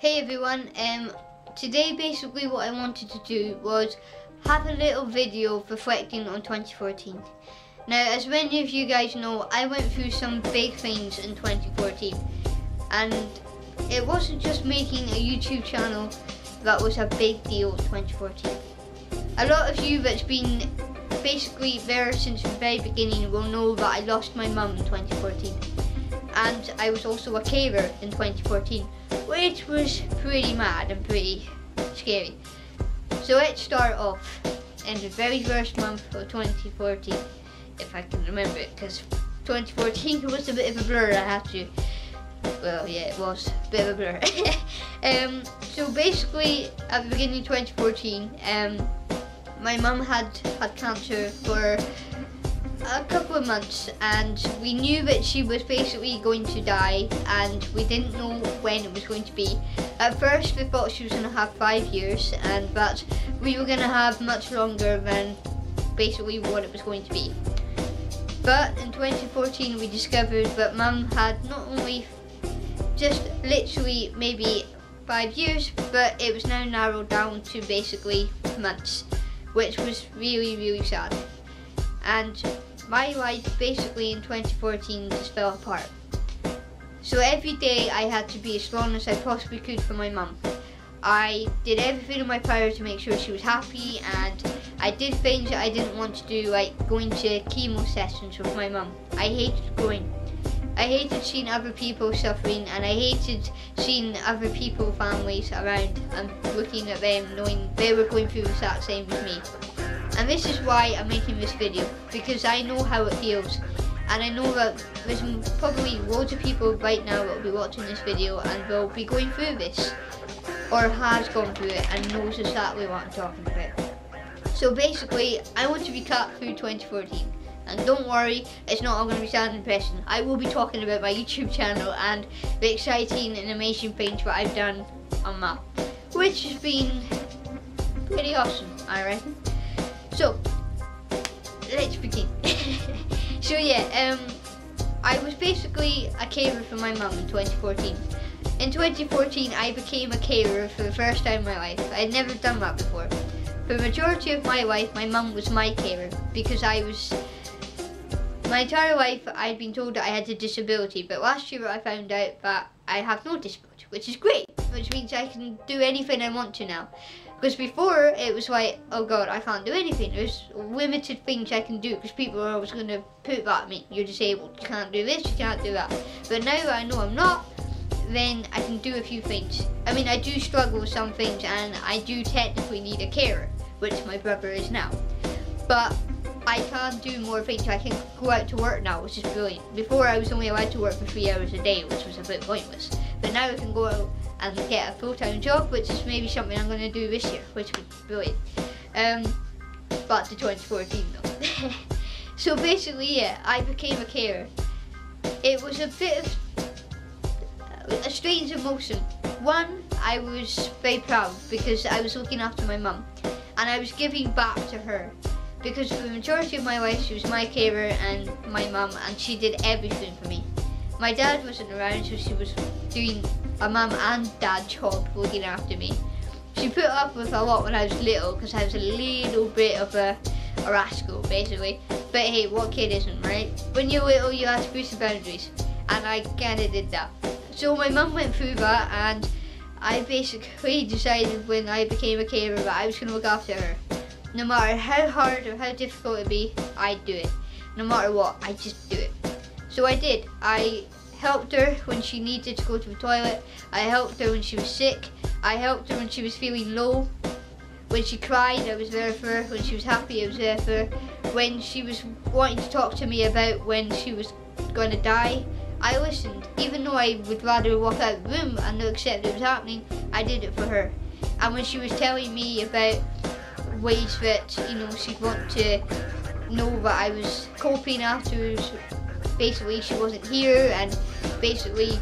Hey everyone, today basically what I wanted to do was have a little video reflecting on 2014. Now, as many of you guys know, I went through some big things in 2014, and it wasn't just making a YouTube channel that was a big deal in 2014. A lot of you that's been basically there since the very beginning will know that I lost my mum in 2014, and I was also a carer in 2014. Which was pretty mad and pretty scary. So let's start off in the very first month of 2014, if I can remember it, because 2014 was a bit of a blur. Well, yeah, it was a bit of a blur. So basically, at the beginning of 2014, my mum had cancer for a couple of months, and we knew that she was basically going to die, and we didn't know when it was going to be. At first we thought she was going to have 5 years, and that we were going to have much longer than basically what it was going to be. But in 2014 we discovered that mum had not only just literally maybe 5 years, but it was now narrowed down to basically months, which was really sad. And my life basically in 2014 just fell apart. So every day I had to be as strong as I possibly could for my mum. I did everything in my power to make sure she was happy, and I did things that I didn't want to do, like going to chemo sessions with my mum. I hated going. I hated seeing other people suffering, and I hated seeing other people, families around, and looking at them knowing they were going through the exact same as me. And this is why I'm making this video, because I know how it feels, and I know that there's probably loads of people right now that will be watching this video and will be going through this, or has gone through it and knows exactly what I'm talking about. So basically, I want to recap through 2014, and don't worry, it's not all going to be sad and depressing. I will be talking about my YouTube channel and the exciting and amazing things that I've done on that, which has been pretty awesome, I reckon. So, let's begin. So yeah, I was basically a carer for my mum in 2014. In 2014, I became a carer for the first time in my life. I'd never done that before. For the majority of my life, my mum was my carer, because my entire life I'd been told that I had a disability, but last year I found out that I have no disability, which is great, which means I can do anything I want to now. Because before, it was like, oh god, I can't do anything. There's limited things I can do, because people are always going to put that at me. You're disabled, you can't do this, you can't do that. But now that I know I'm not, then I can do a few things. I mean, I do struggle with some things, and I do technically need a carer, which my brother is now. But I can do more things. I can go out to work now, which is brilliant. Before, I was only allowed to work for 3 hours a day, which was a bit pointless. But now I can go out and get a full-time job, which is maybe something I'm going to do this year, which would be brilliant. Back to 2014 though. So basically, yeah, I became a carer. It was a bit of a strange emotion. One, I was very proud because I was looking after my mum, and I was giving back to her. Because for the majority of my life, she was my carer and my mum, and she did everything for me. My dad wasn't around, so she was doing a mum and dad job looking after me. She put up with a lot when I was little, because I was a little bit of a rascal, basically. But hey, what kid isn't, right? When you're little, you have to push the boundaries, and I kinda did that. So my mum went through that, and I basically decided when I became a carer that I was gonna look after her. No matter how hard or how difficult it be, I'd do it. No matter what, I'd just do it. So I did. I helped her when she needed to go to the toilet. I helped her when she was sick. I helped her when she was feeling low. When she cried, I was there for her. When she was happy, I was there for her. When she was wanting to talk to me about when she was going to die, I listened. Even though I would rather walk out of the room and not accept it was happening, I did it for her. And when she was telling me about ways that, you know, she'd want to know that I was coping after basically she wasn't here, and basically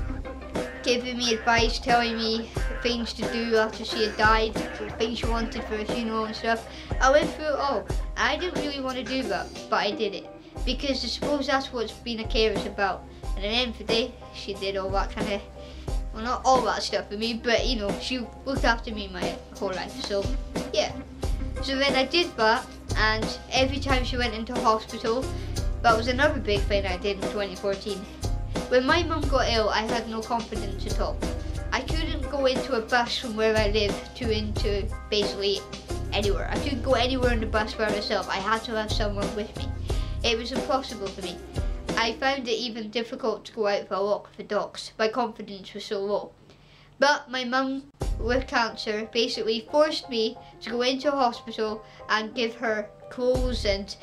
giving me advice, telling me things to do after she had died, things she wanted for a funeral and stuff. I went through it all. I didn't really want to do that, but I did it, because I suppose that's what being a carer is about. And at the end of the day, she did all that kind of well, not all that stuff for me, but you know, she looked after me my whole life, so yeah. So then I did that, and every time she went into hospital, that was another big thing I did in 2014. When my mum got ill, I had no confidence at all. I couldn't go into a bus from where I live to into basically anywhere. I couldn't go anywhere on the bus by myself. I had to have someone with me. It was impossible for me. I found it even difficult to go out for a walk with the dogs. My confidence was so low. But my mum with cancer basically forced me to go into a hospital and give her clothes and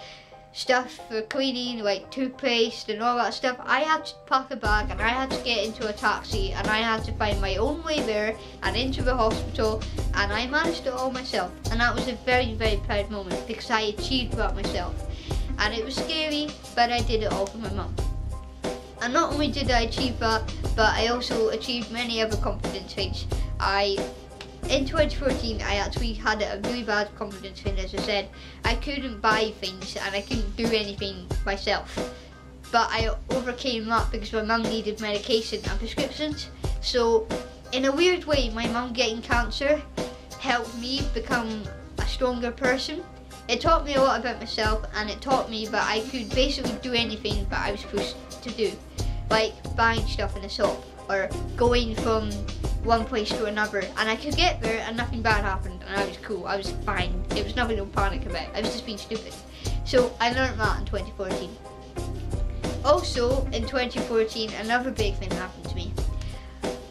stuff for cleaning, like toothpaste and all that stuff. I had to pack a bag and I had to get into a taxi and I had to find my own way there and into the hospital, and I managed it all myself, and that was a very, very proud moment because I achieved that myself. And it was scary, but I did it all for my mum. And not only did I achieve that, but I also achieved many other confidence things. In 2014, I actually had a really bad confidence thing, as I said. I couldn't buy things and I couldn't do anything myself. But I overcame that because my mum needed medication and prescriptions. So in a weird way, my mum getting cancer helped me become a stronger person. It taught me a lot about myself, and it taught me that I could basically do anything that I was supposed to do. Like buying stuff in a shop or going from one place to another, and I could get there and nothing bad happened and I was cool, I was fine. It was nothing to panic about, I was just being stupid. So I learned that in 2014. Also in 2014, another big thing happened to me.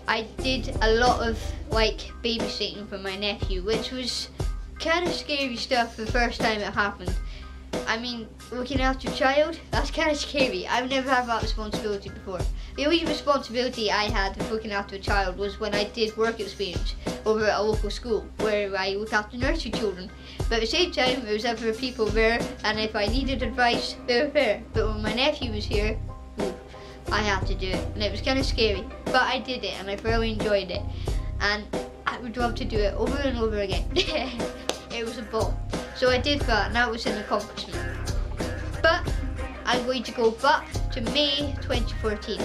I did a lot of like babysitting for my nephew, which was kind of scary stuff the first time it happened. I mean, looking after a child, that's kind of scary. I've never had that responsibility before. The only responsibility I had of looking after a child was when I did work experience over at a local school where I looked after nursery children. But at the same time, there was other people there, and if I needed advice, they were there. But when my nephew was here, I had to do it, and it was kind of scary. But I did it, and I thoroughly enjoyed it. And I would love to do it over and over again. It was a ball. So I did that, and that was an accomplishment. But I'm going to go back to May 2014.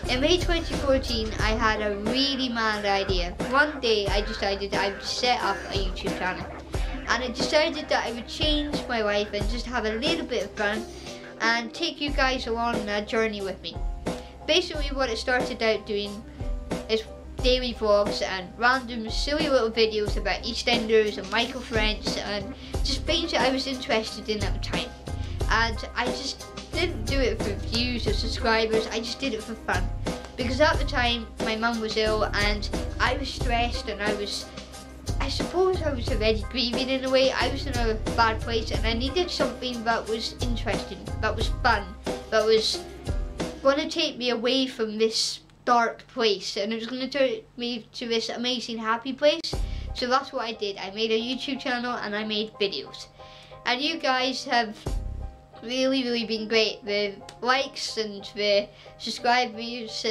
In May 2014, I had a really mad idea. One day I decided I would set up a YouTube channel. And I decided that I would change my life and just have a little bit of fun and take you guys along a journey with me. Basically what it started out doing is daily vlogs and random silly little videos about EastEnders and Michael French and just things that I was interested in at the time. And I just didn't do it for views or subscribers, I just did it for fun. Because at the time my mum was ill and I was stressed, and I suppose I was already grieving in a way. I was in a bad place and I needed something that was interesting, that was fun, that was going to take me away from this dark place, and it was going to turn me to this amazing happy place. So that's what I did. I made a YouTube channel and I made videos. And you guys have really been great. The likes and the subscribers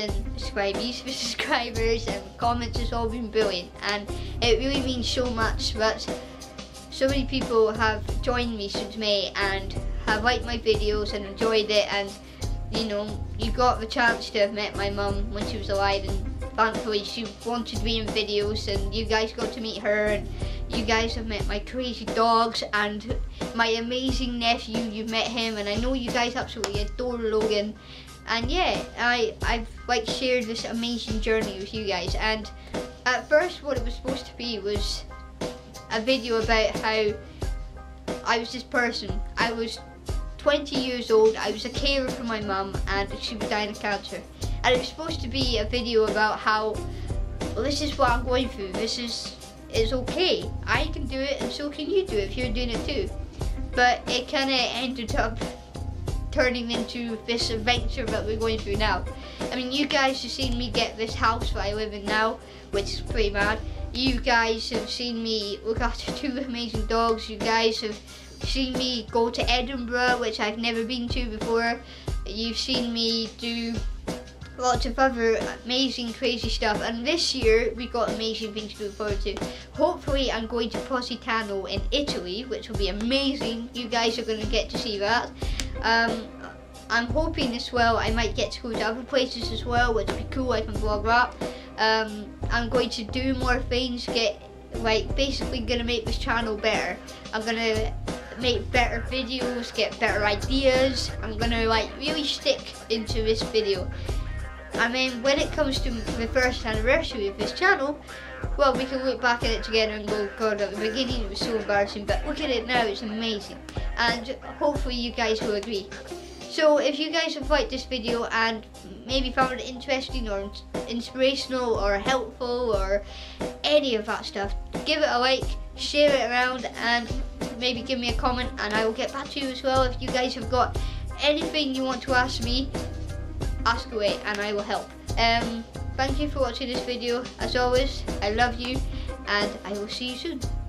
and comments has all been brilliant, and it really means so much that so many people have joined me since May and have liked my videos and enjoyed it. And you know, you got the chance to have met my mum when she was alive, and thankfully she wanted to be in videos, and you guys got to meet her, and you guys have met my crazy dogs and my amazing nephew. You've met him, and I know you guys absolutely adore Logan. And yeah, I've like shared this amazing journey with you guys. And at first what it was supposed to be was a video about how I was this person. I was 20 years old, I was a carer for my mum and she was dying of cancer. And it was supposed to be a video about how, well, this is what I'm going through, it's okay, I can do it and so can you do it if you're doing it too. But it kind of ended up turning into this adventure that we're going through now. I mean, you guys have seen me get this house that I live in now, which is pretty mad. You guys have seen me look after 2 amazing dogs. You guys have seen me go to Edinburgh, which I've never been to before. You've seen me do lots of other amazing crazy stuff, and this year we got amazing things to look forward to. Hopefully I'm going to Positano in Italy, which will be amazing. You guys are going to get to see that. I'm hoping as well I might get to go to other places as well, which would be cool. I can vlog that. I'm going to do more things, basically gonna make this channel better. I'm gonna make better videos, get better ideas. I'm gonna really stick into this video. I mean, when it comes to the first anniversary of this channel, well, we can look back at it together and go, God, at the beginning it was so embarrassing, but look at it now, it's amazing. And hopefully you guys will agree. So if you guys have liked this video and maybe found it interesting or inspirational or helpful or any of that stuff, give it a like, share it around, and maybe give me a comment, and I will get back to you as well. If you guys have got anything you want to ask me, ask away and I will help. Thank you for watching this video. As always, I love you and I will see you soon.